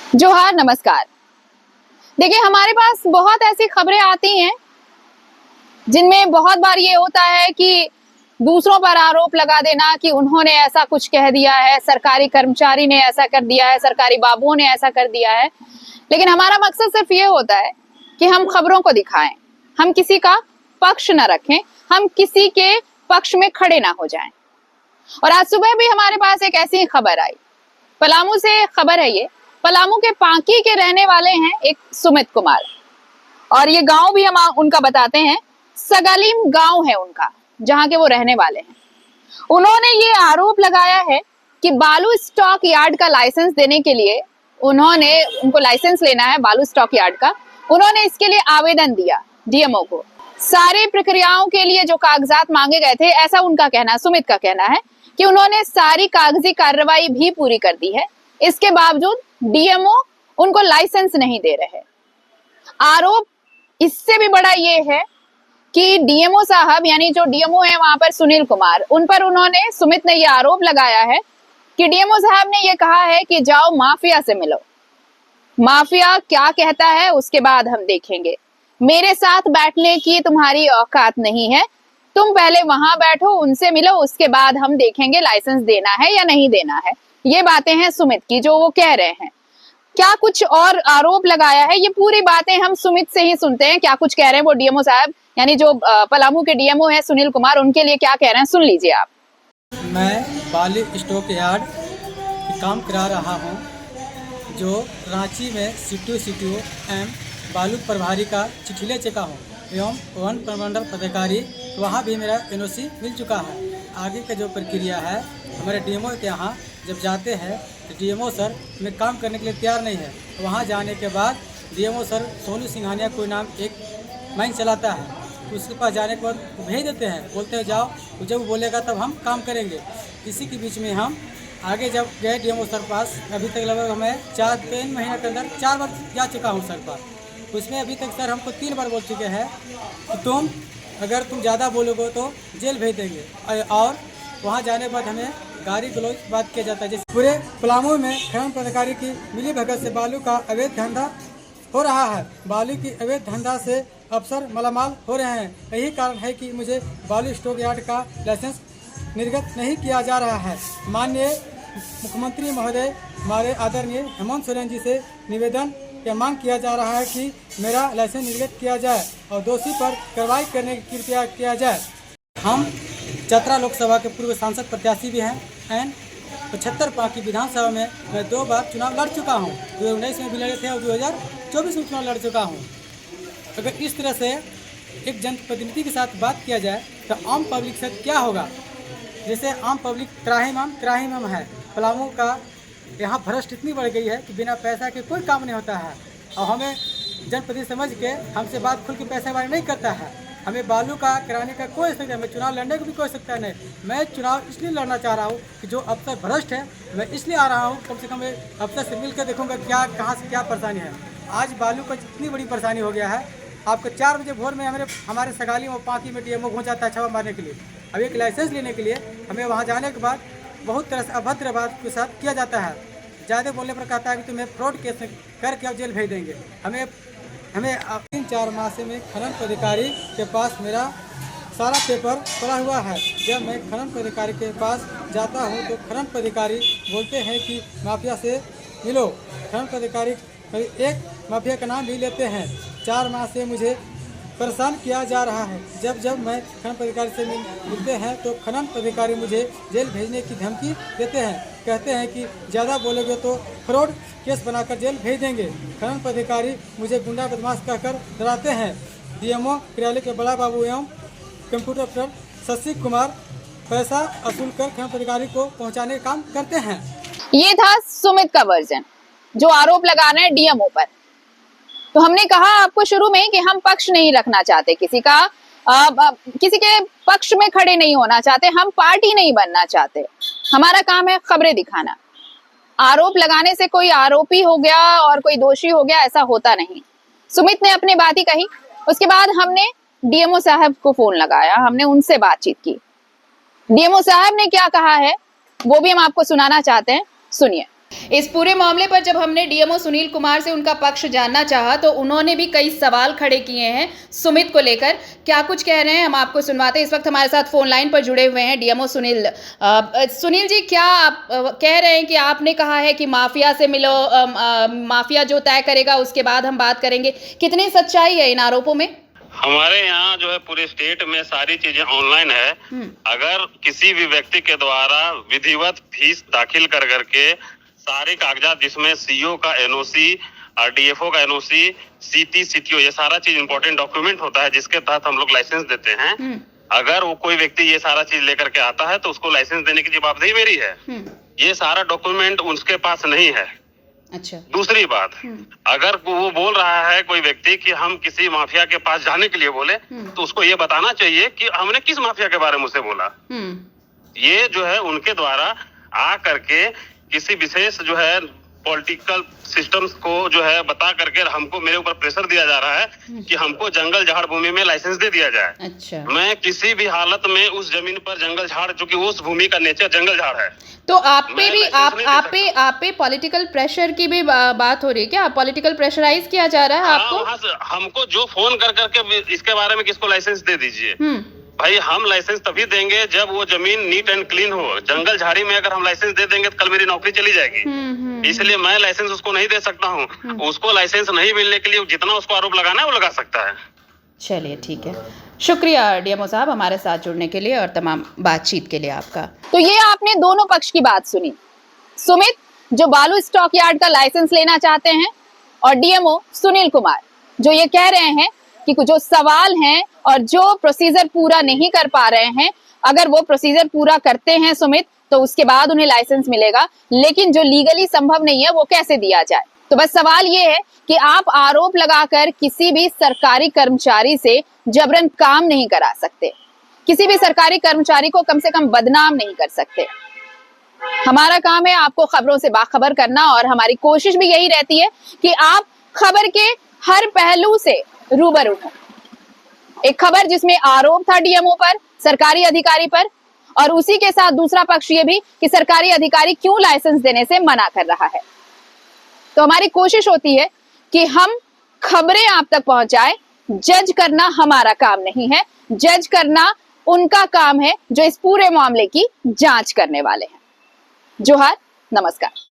जोहार, नमस्कार। देखिए, हमारे पास बहुत ऐसी खबरें आती हैं जिनमें बहुत बार ये होता है कि दूसरों पर आरोप लगा देना कि उन्होंने ऐसा कुछ कह दिया है, सरकारी कर्मचारी ने ऐसा कर दिया है, सरकारी बाबुओं ने ऐसा कर दिया है। लेकिन हमारा मकसद सिर्फ ये होता है कि हम खबरों को दिखाएं, हम किसी का पक्ष न रखें, हम किसी के पक्ष में खड़े ना हो जाएं। और आज सुबह भी हमारे पास एक ऐसी खबर आई, पलामू से खबर है। ये पलामू के पांकी के रहने वाले हैं एक सुमित कुमार, और ये गांव भी हम उनका बताते हैं, सगालीम गांव है उनका, जहां के वो रहने वाले हैं। उन्होंने ये आरोप लगाया है कि बालू स्टॉक यार्ड का लाइसेंस देने के लिए उनको लाइसेंस लेना है बालू स्टॉक यार्ड का। उन्होंने इसके लिए आवेदन दिया डीएमओ को। सारी प्रक्रियाओं के लिए जो कागजात मांगे गए थे, ऐसा उनका कहना, सुमित का कहना है कि उन्होंने सारी कागजी कार्रवाई भी पूरी कर दी है। इसके बावजूद डीएमओ उनको लाइसेंस नहीं दे रहे। आरोप इससे भी बड़ा ये है कि डीएमओ साहब, यानी जो डीएमओ है वहां पर सुनील कुमार, उन पर सुमित ने ये आरोप लगाया है कि डीएमओ साहब ने ये कहा है कि जाओ माफिया से मिलो। माफिया क्या कहता है उसके बाद हम देखेंगे, मेरे साथ बैठने की तुम्हारी औकात नहीं है, तुम पहले वहां बैठो, उनसे मिलो, उसके बाद हम देखेंगे लाइसेंस देना है या नहीं देना है। ये बातें हैं सुमित की, जो वो कह रहे हैं। क्या कुछ और आरोप लगाया है, ये पूरी बातें हम सुमित से ही सुनते हैं। क्या कुछ कह रहे हैं वो डीएमओ साहब, यानी जो पलामू के डीएमओ है सुनील कुमार, उनके लिए क्या कह रहे हैं, सुन लीजिए आप। मैं बालू स्टॉक यार्ड की काम करा रहा हूं, जो रांची में सीटीओ एम बालू प्रभारी का चिट्ठी ले चुका हूं एवं वन प्रबंधन पदाधिकारी, वहां भी मेरा एनओसी मिल चुका है। आगे का जो प्रक्रिया है, हमारे डीएमओ के यहाँ जब जाते हैं तो डीएमओ सर में काम करने के लिए तैयार नहीं है। वहाँ जाने के बाद डीएमओ सर सोनू सिंघानिया कोई नाम एक माइन चलाता है, उसके पास जाने के बाद भेज देते हैं, बोलते हैं जाओ, जब वो बोलेगा तब हम काम करेंगे। इसी के बीच में हम आगे जब गए डीएमओ सर पास, अभी तक लगभग हमें 3 महीने के अंदर 4 बार जा चुका हूँ सर पास। उसमें अभी तक सर हमको 3 बार बोल चुके हैं कि अगर तुम ज़्यादा बोलोगे तो जेल भेज देंगे, और वहाँ जाने के बाद हमें गाड़ी गलौज बात किया जाता है। जैसे पूरे पलामू में खनन पदाधिकारी की मिली भगत से बालू का अवैध धंधा हो रहा है। बालू की अवैध धंधा से अफसर मालामाल हो रहे हैं। यही कारण है कि मुझे बालू स्टॉक यार्ड का लाइसेंस निर्गत नहीं किया जा रहा है। माननीय मुख्यमंत्री महोदय, हमारे आदरणीय हेमंत सोरेन जी से निवेदन या मांग किया जा रहा है कि मेरा लाइसेंस निर्गत किया जाए और दोषी पर कार्रवाई करने की कृपया किया जाए। हम चतरा लोकसभा के पूर्व सांसद प्रत्याशी भी हैं एंड 75 पांकी विधानसभा में मैं 2 बार चुनाव लड़ चुका हूं। 2019 में भी लड़े थे और 2024 में चुनाव लड़ चुका हूं। अगर इस तरह से एक जनप्रतिनिधि के साथ बात किया जाए तो आम पब्लिक से क्या होगा। जैसे आम पब्लिक त्राहिमाम है। पलामू का यहाँ भ्रष्ट इतनी बढ़ गई है कि बिना पैसा के कोई काम नहीं होता है, और हमें जनप्रतिनिधि समझ के हमसे बात खुल के पैसे वाले नहीं करता है। हमें बालू का कराने का कोई सकता है, मैं चुनाव लड़ने को भी कोई सकता नहीं। मैं चुनाव इसलिए लड़ना चाह रहा हूँ कि जो अफसर भ्रष्ट है, मैं इसलिए आ रहा हूँ, कम से कम अफसर से मिलकर देखूंगा कहाँ से क्या परेशानी है। आज बालू का इतनी बड़ी परेशानी हो गया है, आपको 4 बजे भोर में हमारे सगाली और पांकी में डीएमओ घुस जाता है छापा मारने के लिए। अब एक लाइसेंस लेने के लिए हमें वहाँ जाने के बाद बहुत तरह से अभद्र बात के साथ किया जाता है। ज़्यादा बोलने पर कहता है कि तुम्हें फ्रॉड केस करके अब जेल भेज देंगे। हमें 3-4 माह से मैं खनन पदाधिकारी के पास मेरा सारा पेपर पड़ा हुआ है। जब मैं खनन पदाधिकारी के पास जाता हूँ तो खनन पदाधिकारी बोलते हैं कि माफिया से मिलो। खनन पदाधिकारी एक माफिया का नाम भी लेते हैं। 4 माह से मुझे परेशान किया जा रहा है। जब मैं खनन पदाधिकारी से मिलते हैं तो खनन पदाधिकारी मुझे जेल भेजने की धमकी देते हैं, कहते हैं कि ज़्यादा बोलोगे तो फ्रॉड केस बनाकर जेल भेज देंगे। खनन पदाधिकारी मुझे गुंडा बदमाश कहकर डराते हैं। डीएमओ कार्यालय के बड़ा बाबू एवं कंप्यूटर ऑपरेटर शशि कुमार पैसा वसूल कर खनन पदाधिकारी को पहुंचाने का काम करते हैं। ये था सुमित का वर्जन, जो आरोप लगा रहे हैं डीएमओ पर। तो हमने कहा आपको शुरू में कि हम पक्ष नहीं रखना चाहते किसी का, किसी के पक्ष में खड़े नहीं होना चाहते, हम पार्टी नहीं बनना चाहते। हमारा काम है खबरें दिखाना। आरोप लगाने से कोई आरोपी हो गया और कोई दोषी हो गया, ऐसा होता नहीं। सुमित ने अपनी बात ही कही, उसके बाद हमने डीएमओ साहब को फोन लगाया, हमने उनसे बातचीत की। डीएमओ साहब ने क्या कहा है वो भी हम आपको सुनाना चाहते हैं, सुनिए। इस पूरे मामले पर जब हमने डीएमओ सुनील कुमार से उनका पक्ष जानना चाहा तो उन्होंने भी कई सवाल खड़े किए हैं सुमित को लेकर। क्या कुछ कह रहे हैं हम आपको सुनवाते हैं। इस वक्त हमारे साथ फोन लाइन पर जुड़े हुए हैं डीएमओ सुनील। सुनील जी, क्या आप कह रहे हैं कि आपने कहा है कि माफिया से मिलो, माफिया जो तय करेगा उसके बाद हम बात करेंगे, कितनी सच्चाई है इन आरोपों में? हमारे यहाँ जो है पूरे स्टेट में सारी चीजें ऑनलाइन है। अगर किसी भी व्यक्ति के द्वारा विधिवत फीस दाखिल कर करके सारे कागजात जिसमें सीओ का एनओसी, आरडीएफओ का एनओसी, सीटी, सीटीओ, ये सारा चीज इंपॉर्टेंट डॉक्यूमेंट होता है जिसके तहत हम लोग लाइसेंस देते हैं। अगर वो कोई व्यक्ति ये सारा चीज लेकर के आता है तो उसको लाइसेंस देने की जवाबदेही मेरी है। ये सारा डॉक्यूमेंट उसके पास नहीं है। अच्छा। दूसरी बात, अगर वो बोल रहा है कोई व्यक्ति कि हम किसी माफिया के पास जाने के लिए बोले तो उसको ये बताना चाहिए कि हमने किस माफिया के बारे में उसे बोला। ये जो है उनके द्वारा आ करके किसी विशेष जो है पॉलिटिकल सिस्टम्स को जो है बता करके हमको, मेरे ऊपर प्रेशर दिया जा रहा है कि हमको जंगल झाड़ भूमि में लाइसेंस दे दिया जाए। अच्छा। मैं किसी भी हालत में उस जमीन पर जंगल झाड़, जो कि उस भूमि का नेचर जंगल झाड़ है, तो आप पे भी आप पे पॉलिटिकल प्रेशर की भी बात हो रही है क्या? पॉलिटिकल प्रेशराइज किया जा रहा है आपको? हमको जो फोन कर करके इसके बारे में किसको लाइसेंस दे दीजिए। भाई हम लाइसेंस तभी देंगे जब वो जमीन नीट एंड क्लीन हो। जंगल झाड़ी में अगर हम लाइसेंस दे देंगे तो कल मेरी नौकरी चली जाएगी। इसलिए मैं लाइसेंस उसको नहीं दे सकता हूँ। उसको लाइसेंस नहीं मिलने के लिए जितना उसको आरोप लगाना है वो लगा सकता है। चलिए ठीक है, शुक्रिया डीएमओ साहब हमारे साथ जुड़ने के लिए और तमाम बातचीत के लिए आपका। तो ये आपने दोनों पक्ष की बात सुनी। सुमित जो बालू स्टॉक यार्ड का लाइसेंस लेना चाहते हैं और डीएमओ सुनील कुमार जो ये कह रहे हैं कि कुछ जो सवाल हैं और जो प्रोसीजर पूरा नहीं कर पा रहे हैं, अगर वो प्रोसीजर पूरा करते हैं सुमित तो उसके बाद उन्हें लाइसेंस मिलेगा, लेकिन जो लीगली संभव नहीं है वो कैसे दिया जाए। तो बस सवाल ये है कि आप आरोप लगाकर किसी भी सरकारी कर्मचारी से जबरन काम नहीं करा सकते, किसी भी सरकारी कर्मचारी को कम से कम बदनाम नहीं कर सकते। हमारा काम है आपको खबरों से बाखबर करना और हमारी कोशिश भी यही रहती है कि आप खबर के हर पहलू से रूबरू हो। एक खबर जिसमें आरोप था डीएमओ पर, सरकारी अधिकारी पर, और उसी के साथ दूसरा पक्ष ये भी कि सरकारी अधिकारी क्यों लाइसेंस देने से मना कर रहा है। तो हमारी कोशिश होती है कि हम खबरें आप तक पहुंचाएं। जज करना हमारा काम नहीं है, जज करना उनका काम है जो इस पूरे मामले की जांच करने वाले हैं। जोहार, नमस्कार।